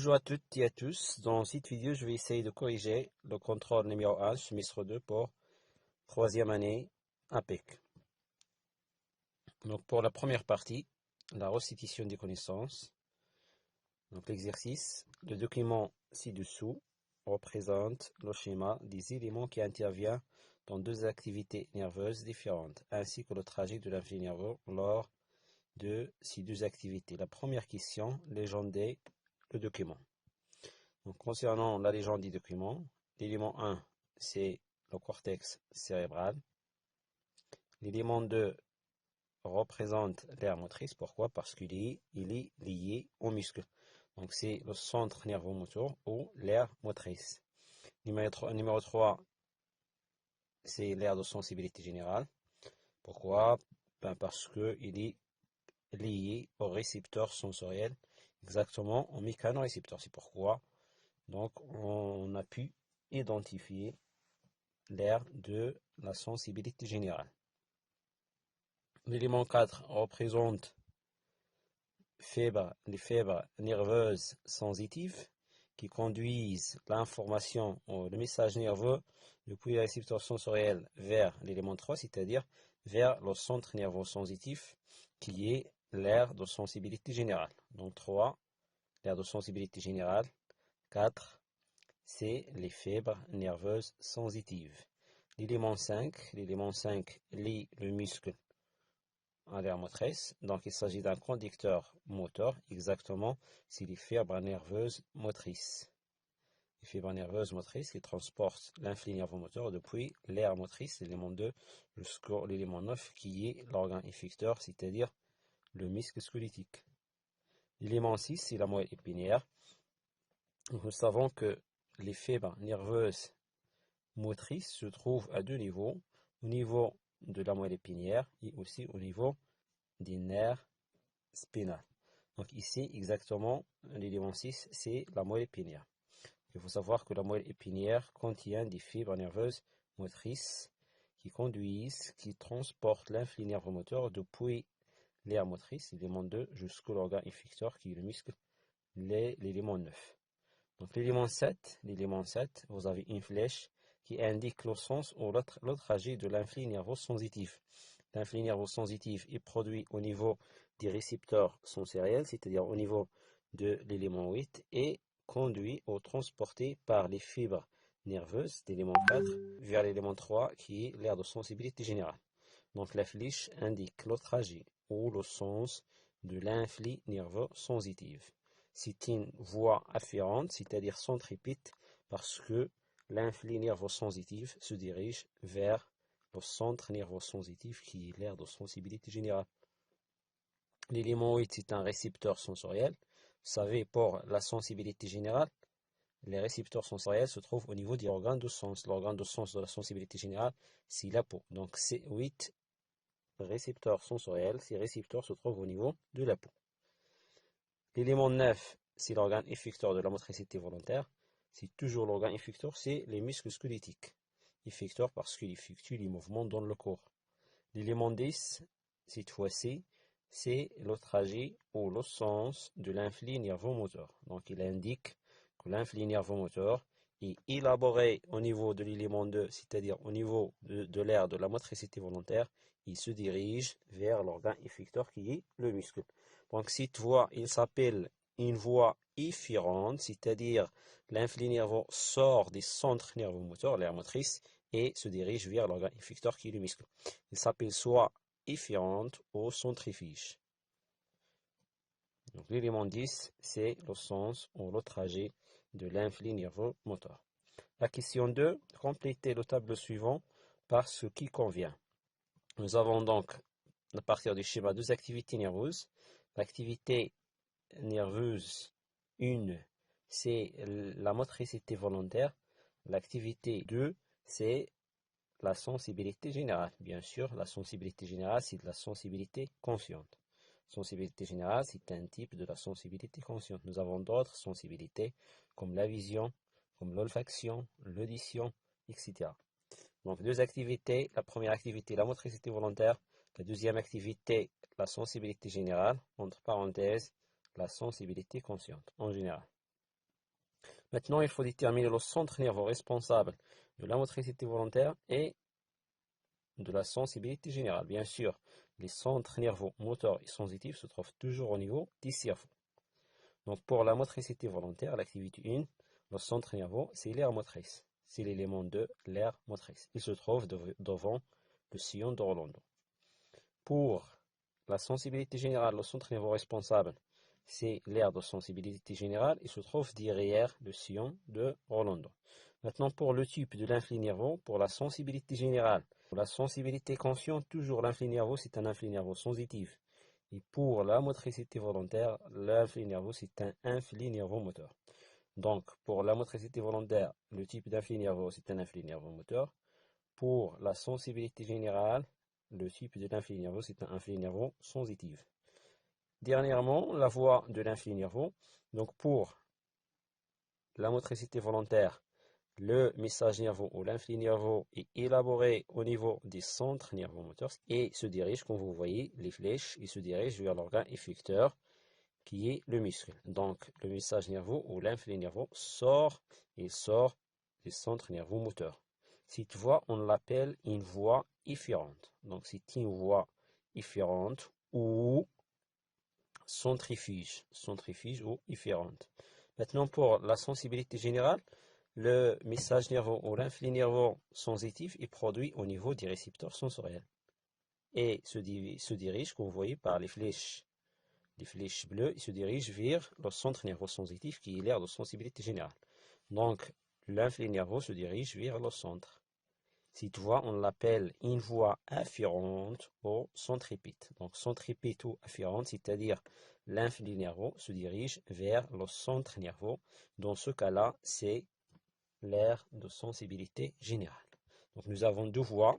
Bonjour à toutes et à tous. Dans cette vidéo, je vais essayer de corriger le contrôle numéro 1, semestre 2 pour troisième année APEC. Donc pour la première partie, la restitution des connaissances. Donc l'exercice, le document ci-dessous représente le schéma des éléments qui interviennent dans deux activités nerveuses différentes, ainsi que le trajet de l'influx nerveux lors de ces deux activités. La première question, légender le document. Donc, concernant la légende du document, l'élément 1, c'est le cortex cérébral. L'élément 2 représente l'aire motrice. Pourquoi? Parce qu'il est lié au muscle. Donc, c'est le centre nerveux moteur ou l'aire motrice. Numéro 3, c'est l'aire de sensibilité générale. Pourquoi? Parce qu'il est lié au récepteur sensoriel, exactement au mécanorécepteur. C'est pourquoi donc on a pu identifier l'aire de la sensibilité générale. L'élément 4 représente les fibres nerveuses sensitives qui conduisent l'information ou le message nerveux depuis le récepteur sensoriel vers l'élément 3, c'est-à-dire vers le centre nerveux sensitif qui est l'aire de sensibilité générale. Donc 3, l'aire de sensibilité générale. 4, c'est les fibres nerveuses sensitives. L'élément 5 lie le muscle à l'aire motrice. Donc il s'agit d'un conducteur moteur, exactement, c'est les fibres nerveuses motrices. Les fibres nerveuses motrices qui transportent l'influx nerveux moteur depuis l'aire motrice, l'élément 2, jusqu'à l'élément 9 qui est l'organe effecteur, c'est-à-dire le muscle squelettique. L'élément 6, c'est la moelle épinière. Nous savons que les fibres nerveuses motrices se trouvent à deux niveaux, au niveau de la moelle épinière et aussi au niveau des nerfs spinaux. Donc ici, exactement, l'élément 6, c'est la moelle épinière. Il faut savoir que la moelle épinière contient des fibres nerveuses motrices qui transportent l'influx nerveux moteur depuis l'aire motrice, l'élément 2, jusqu'à l'organe effecteur qui est le muscle, l'élément 9. Donc l'élément 7, vous avez une flèche qui indique le sens ou le trajet de l'influx nerveux sensitif. L'influx nerveux sensitif est produit au niveau des récepteurs sensoriels, c'est-à-dire au niveau de l'élément 8, et conduit ou transporté par les fibres nerveuses d'élément 4 vers l'élément 3 qui est l'aire de sensibilité générale. Donc la flèche indique le trajet ou le sens de l'influx nerveux sensitif. C'est une voie afférente, c'est-à-dire centripète, parce que l'influx nerveux sensitif se dirige vers le centre nerveux sensitif qui est l'aire de sensibilité générale. L'élément 8, c'est un récepteur sensoriel. Vous savez, pour la sensibilité générale, les récepteurs sensoriels se trouvent au niveau des organes de sens. L'organe de sens de la sensibilité générale, c'est la peau. Donc, ces 8 récepteurs sensoriels, ces récepteurs se trouvent au niveau de la peau. L'élément 9, c'est l'organe effecteur de la motricité volontaire. C'est toujours l'organe effecteur, c'est les muscles squelettiques. Effecteur parce qu'il effectue les mouvements dans le corps. L'élément 10, cette fois-ci, c'est le trajet ou le sens de l'influx nerveux moteur. Donc il indique que l'influx nerveux moteur est élaboré au niveau de l'élément 2, c'est-à-dire au niveau de l'aire de la motricité volontaire. Il se dirige vers l'organe effecteur qui est le muscle. Donc cette voie, il s'appelle une voie efférente, c'est-à-dire l'influx nerveux sort des centres nerveux moteurs, l'aire motrice, et se dirige vers l'organe effecteur qui est le muscle. Il s'appelle soit efférente ou centrifuge. Donc l'élément 10, c'est le sens ou le trajet de l'influx nerveux moteur. La question 2, complétez le tableau suivant par ce qui convient. Nous avons donc, à partir du schéma, deux activités nerveuses. L'activité nerveuse 1, c'est la motricité volontaire. L'activité 2, c'est la sensibilité générale. Bien sûr, la sensibilité générale, c'est de la sensibilité consciente. Sensibilité générale, c'est un type de la sensibilité consciente. Nous avons d'autres sensibilités, comme la vision, comme l'olfaction, l'audition, etc. Donc, deux activités. La première activité, la motricité volontaire. La deuxième activité, la sensibilité générale. Entre parenthèses, la sensibilité consciente, en général. Maintenant, il faut déterminer le centre nerveux responsable de la motricité volontaire et de la sensibilité générale. Bien sûr, les centres nerveux moteurs et sensitifs se trouvent toujours au niveau du cerveau. Donc pour la motricité volontaire, l'activité 1, le centre nerveux, c'est l'aire motrice. C'est l'élément de l'aire motrice. Il se trouve devant le sillon de Rolando. Pour la sensibilité générale, le centre nerveux responsable, c'est l'aire de sensibilité générale. Il se trouve derrière le sillon de Rolando. Maintenant, pour le type de l'influx nerveux, pour la sensibilité générale, pour la sensibilité consciente, toujours l'influx nerveux, c'est un influx nerveux sensitif. Et pour la motricité volontaire, l'influx nerveux, c'est un influx nerveux moteur. Donc, pour la motricité volontaire, le type d'influx nerveux, c'est un influx nerveux moteur. Pour la sensibilité générale, le type de l'influx nerveux, c'est un influx nerveux sensitif. Dernièrement, la voie de l'influx nerveux. Donc, pour la motricité volontaire, le message nerveux ou l'influx nerveux est élaboré au niveau des centres nerveux moteurs et se dirige, comme vous voyez, les flèches, il se dirige vers l'organe effecteur qui est le muscle. Donc, le message nerveux ou l'influx nerveux sort des centres nerveux moteurs. Cette voie, on l'appelle une voie efférente. Donc, c'est une voie efférente ou centrifuge ou efférente. Maintenant, pour la sensibilité générale, le message nerveux ou l'influx nerveux sensitif est produit au niveau des récepteurs sensoriels et se dirige, comme vous voyez, par les flèches bleues, il se dirige vers le centre nerveux sensitif qui est l'aire de sensibilité générale. Donc, l'influx nerveux se dirige vers le centre. Cette voie, on l'appelle une voie afférente ou centripète. Donc, centripète ou afférente, c'est-à-dire l'influx nerveux se dirige vers le centre nerveux. Dans ce cas-là, c'est l'aire de sensibilité générale. Donc nous avons deux voies,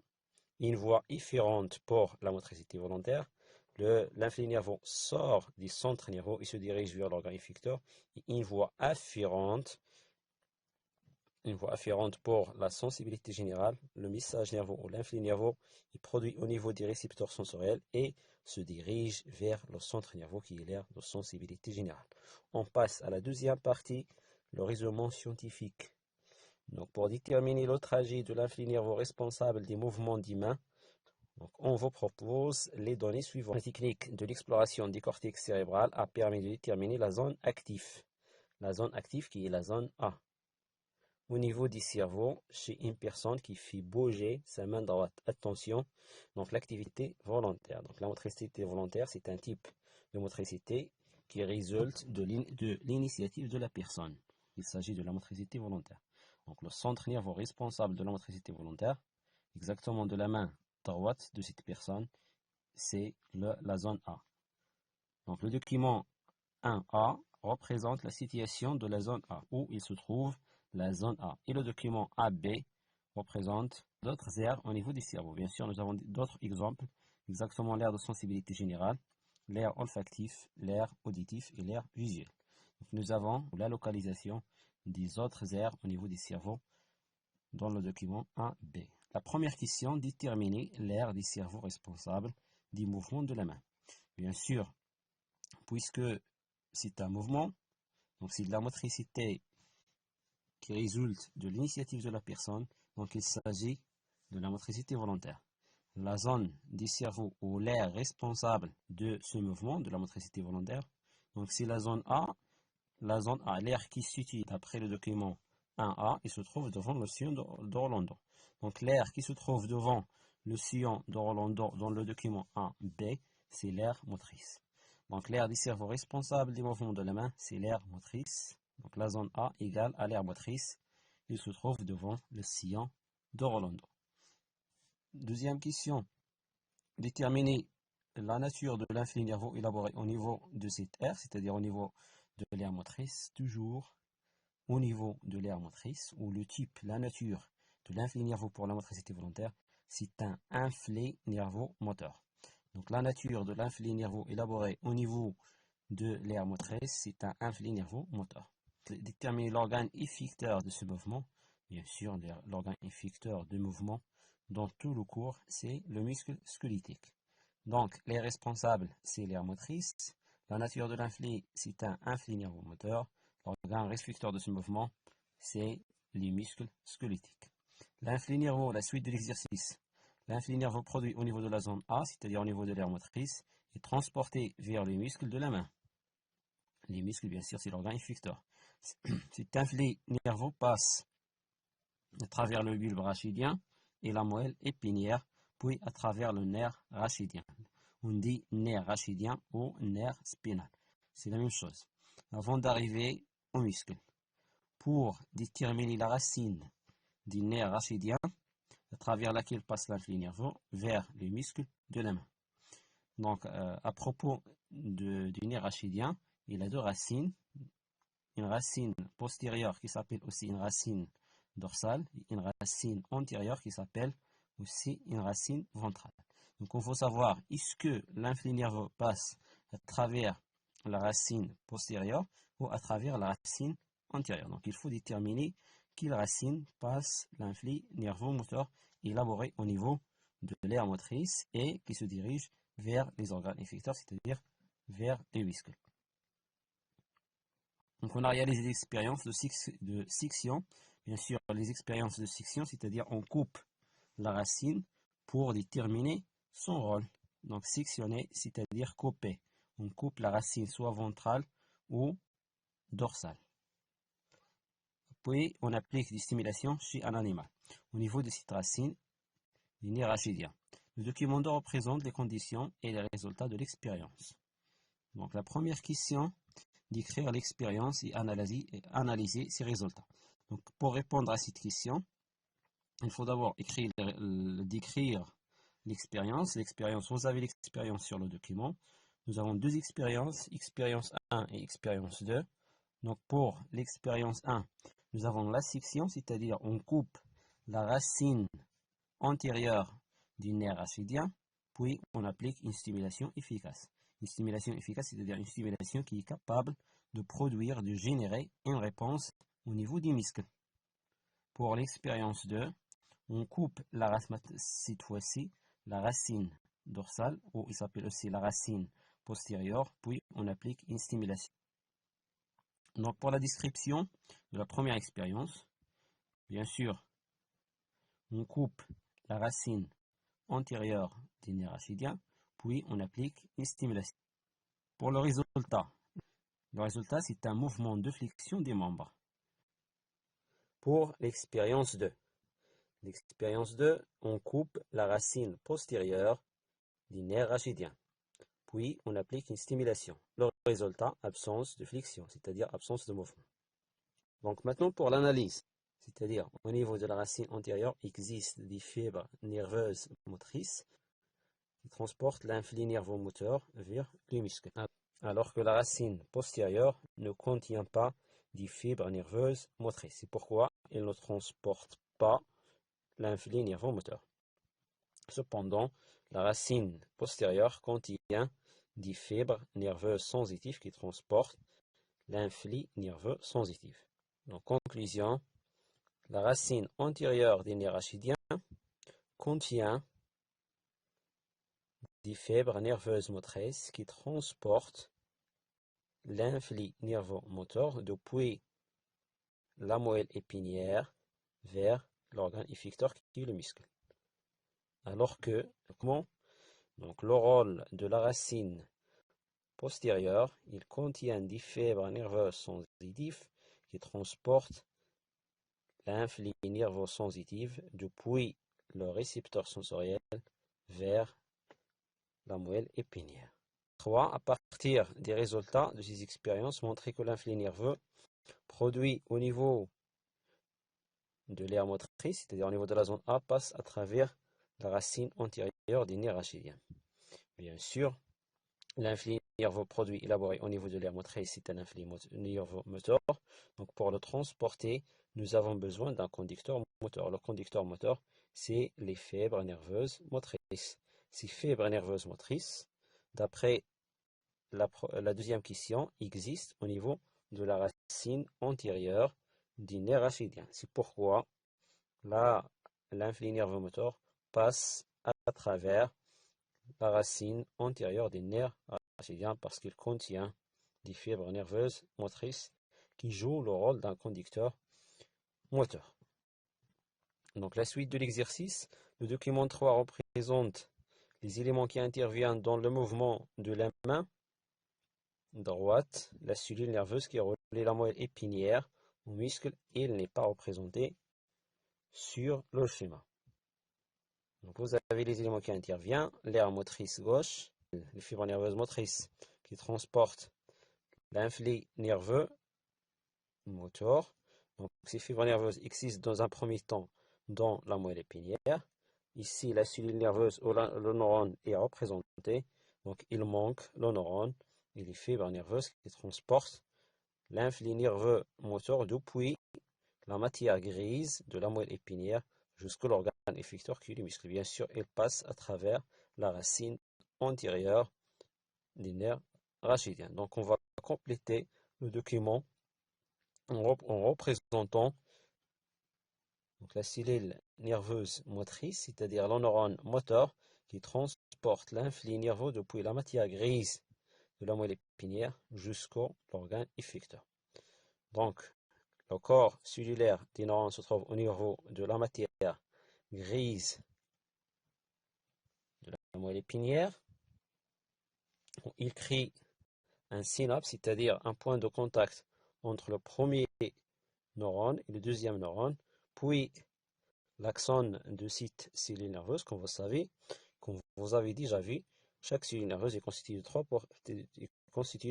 une voie efférente pour la motricité volontaire. L'influx nerveux sort du centre nerveux et se dirige vers l'organe effecteur. Et une voie afférente pour la sensibilité générale. Le message nerveux ou l'influx nerveux est produit au niveau des récepteurs sensoriels et se dirige vers le centre nerveux qui est l'aire de sensibilité générale. On passe à la deuxième partie, le raisonnement scientifique. Donc, pour déterminer le trajet de l'influx nerveux responsable des mouvements des mains, on vous propose les données suivantes. La technique de l'exploration du cortex cérébral a permis de déterminer la zone active. La zone active qui est la zone A. Au niveau du cerveau, chez une personne qui fait bouger sa main droite. Attention, donc l'activité volontaire. Donc la motricité volontaire, c'est un type de motricité qui résulte de l'initiative de la personne. Il s'agit de la motricité volontaire. Donc le centre nerveux responsable de la motricité volontaire, exactement de la main droite de cette personne, c'est la zone A. Donc le document 1A représente la situation de la zone A, où il se trouve la zone A. Et le document AB représente d'autres aires au niveau du cerveau. Bien sûr, nous avons d'autres exemples, exactement l'aire de sensibilité générale, l'aire olfactif, l'aire auditif et l'aire visuel. Donc, nous avons la localisation des autres aires au niveau du cerveau dans le document 1B. La première question, déterminer l'aire du cerveau responsable des mouvements de la main. Bien sûr, puisque c'est un mouvement, donc c'est de la motricité qui résulte de l'initiative de la personne, donc il s'agit de la motricité volontaire. La zone du cerveau ou l'aire responsable de ce mouvement, de la motricité volontaire, donc c'est la zone A, l'aire qui se situe d'après le document 1A, il se trouve devant le sillon de Rolando. Donc l'aire qui se trouve devant le sillon de Rolando dans le document 1B, c'est l'aire motrice. Donc l'aire du cerveau responsable des mouvements de la main, c'est l'aire motrice. Donc la zone A égale à l'aire motrice. Il se trouve devant le sillon de Rolando. Deuxième question. Déterminer la nature de l'influx nerveux élaboré au niveau de cette aire, c'est-à-dire au niveau de l'aire motrice, toujours au niveau de l'aire motrice, où le type, la nature de l'influx nerveux pour la motricité volontaire, c'est un influx nerveux moteur. Donc la nature de l'influx nerveux élaboré au niveau de l'aire motrice, c'est un influx nerveux moteur. Déterminer l'organe effecteur de ce mouvement, bien sûr l'organe effecteur de mouvement dans tout le cours, c'est le muscle squelettique. Donc l'aire responsable, c'est l'aire motrice. La nature de l'influx, c'est un influx nerveux moteur. L'organe restricteur de ce mouvement, c'est les muscles squelettiques. L'influx nerveux, la suite de l'exercice. L'influx nerveux produit au niveau de la zone A, c'est-à-dire au niveau de l'aire motrice, est transporté vers les muscles de la main. Les muscles, bien sûr, c'est l'organe effecteur. Cet influx nerveux passe à travers le bulbe rachidien et la moelle épinière, puis à travers le nerf rachidien. On dit nerf rachidien ou nerf spinal. C'est la même chose. Avant d'arriver au muscle, pour déterminer la racine du nerf rachidien, à travers laquelle passe l'influx nerveux, vers les muscles de la main. Donc, à propos du nerf rachidien, il a deux racines. Une racine postérieure qui s'appelle aussi une racine dorsale et une racine antérieure qui s'appelle aussi une racine ventrale. Donc, il faut savoir, est-ce que l'influx nerveux passe à travers la racine postérieure ou à travers la racine antérieure. Donc, il faut déterminer quelle racine passe l'influx nerveux moteur élaboré au niveau de l'aire motrice et qui se dirige vers les organes effecteurs, c'est-à-dire vers les muscles. Donc, on a réalisé des expériences de section. Bien sûr, les expériences de section, c'est-à-dire on coupe la racine pour déterminer son rôle. Donc, sectionner, c'est-à-dire couper. On coupe la racine soit ventrale ou dorsale. Puis, on applique des stimulations chez un animal. Au niveau de cette racine, du nerf rachidien. Le document représente les conditions et les résultats de l'expérience. Donc, la première question, d'écrire l'expérience et analyser ses résultats. Donc, pour répondre à cette question, il faut d'abord décrire l'expérience. Vous avez l'expérience sur le document. Nous avons deux expériences, expérience 1 et expérience 2. Donc, pour l'expérience 1, nous avons la section, c'est-à-dire on coupe la racine antérieure du nerf rachidien, puis on applique une stimulation efficace. Une stimulation efficace, c'est-à-dire une stimulation qui est capable de produire, de générer une réponse au niveau des muscles. Pour l'expérience 2, on coupe cette fois-ci la racine dorsale, ou il s'appelle aussi la racine postérieure, puis on applique une stimulation. Donc pour la description de la première expérience, bien sûr, on coupe la racine antérieure du nerf rachidien, puis on applique une stimulation. Pour le résultat, c'est un mouvement de flexion des membres. Pour l'expérience 2, on coupe la racine postérieure du nerf rachidien, puis on applique une stimulation. Le résultat, absence de flexion, c'est-à-dire absence de mouvement. Donc maintenant pour l'analyse, c'est-à-dire au niveau de la racine antérieure, existe des fibres nerveuses motrices qui transportent l'influx nerveux moteur vers les muscles, alors que la racine postérieure ne contient pas des fibres nerveuses motrices. C'est pourquoi elle ne transporte pas l'influx nerveux moteur. Cependant, la racine postérieure contient des fibres nerveuses sensitives qui transportent l'influx nerveux sensitif. En conclusion, la racine antérieure des nerfs rachidiens contient des fibres nerveuses motrices qui transportent l'influx nerveux moteur depuis la moelle épinière vers l'organe effecteur qui est le muscle. Alors que le rôle de la racine postérieure, il contient des fibres nerveuses sensitives qui transportent l'influx nerveux sensitif depuis le récepteur sensoriel vers la moelle épinière. 3. À partir des résultats de ces expériences, montrer que l'influx nerveux produit au niveau de l'aire motrice, c'est-à-dire au niveau de la zone A, passe à travers la racine antérieure des nerfs rachidiens. Bien sûr, l'influx nerveux produit élaboré au niveau de l'aire motrice, c'est un influx nerveux moteur. Donc pour le transporter, nous avons besoin d'un conducteur moteur. Le conducteur moteur, c'est les fibres nerveuses motrices. Ces fibres nerveuses motrices, d'après la deuxième question, existent au niveau de la racine antérieure du nerf rachidien. C'est pourquoi l'influx nerveux moteur passe à travers la racine antérieure des nerfs rachidiens parce qu'il contient des fibres nerveuses motrices qui joue le rôle d'un conducteur moteur. Donc la suite de l'exercice, le document 3 représente les éléments qui interviennent dans le mouvement de la main droite, la cellule nerveuse qui relie la moelle épinière au muscle, et il n'est pas représenté sur le schéma. Donc vous avez les éléments qui interviennent, l'aire motrice gauche, les fibres nerveuses motrices qui transportent l'influx nerveux moteur. Donc ces fibres nerveuses existent dans un premier temps dans la moelle épinière. Ici, la cellule nerveuse ou le neurone est représenté. Donc il manque le neurone et les fibres nerveuses qui transportent l'influx nerveux moteur depuis la matière grise de la moelle épinière jusqu'à l'organe effecteur qui est le muscle. Bien sûr, il passe à travers la racine antérieure des nerfs rachidiens. Donc on va compléter le document en représentant donc, la cellule nerveuse motrice, c'est-à-dire le neurone moteur qui transporte l'influx nerveux depuis la matière grise de la moelle épinière jusqu'au l'organe effecteur. Donc, le corps cellulaire des neurones se trouve au niveau de la matière grise de la moelle épinière. Il crée un synapse, c'est-à-dire un point de contact entre le premier neurone et le deuxième neurone, puis l'axone de cette cellule nerveuse, comme vous avez déjà vu. Chaque cellule nerveuse est constituée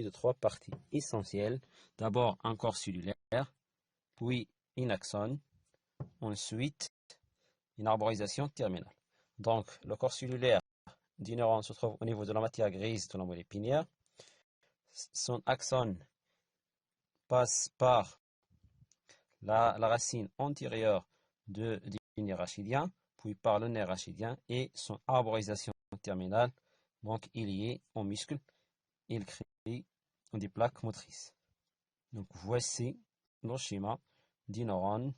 de trois parties essentielles. D'abord un corps cellulaire, puis un axone, ensuite une arborisation terminale. Donc le corps cellulaire du neurone se trouve au niveau de la matière grise de la moelle épinière. Son axone passe par la racine antérieure du nerf rachidien, puis par le nerf rachidien, et son arborisation terminale, donc il y est au muscle, il crée des plaques motrices. Donc voici le schéma du neurone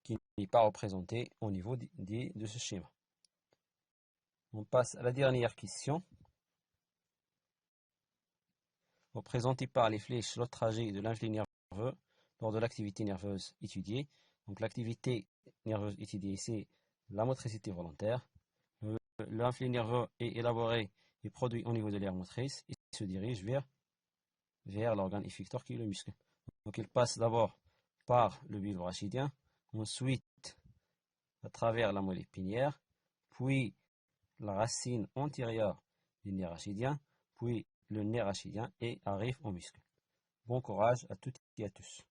qui n'est pas représenté au niveau de ce schéma. On passe à la dernière question. Représenté par les flèches le trajet de l'influx nerveux lors de l'activité nerveuse étudiée. Donc l'activité nerveuse étudiée, c'est la motricité volontaire. L'influx nerveux est élaboré et produit au niveau de l'aire motrice et se dirige vers l'organe effecteur qui est le muscle. Donc il passe d'abord par le bulbe rachidien, ensuite à travers la moelle épinière, puis la racine antérieure du nerf rachidien, puis le nerf rachidien et arrive au muscle. Bon courage à toutes et à tous.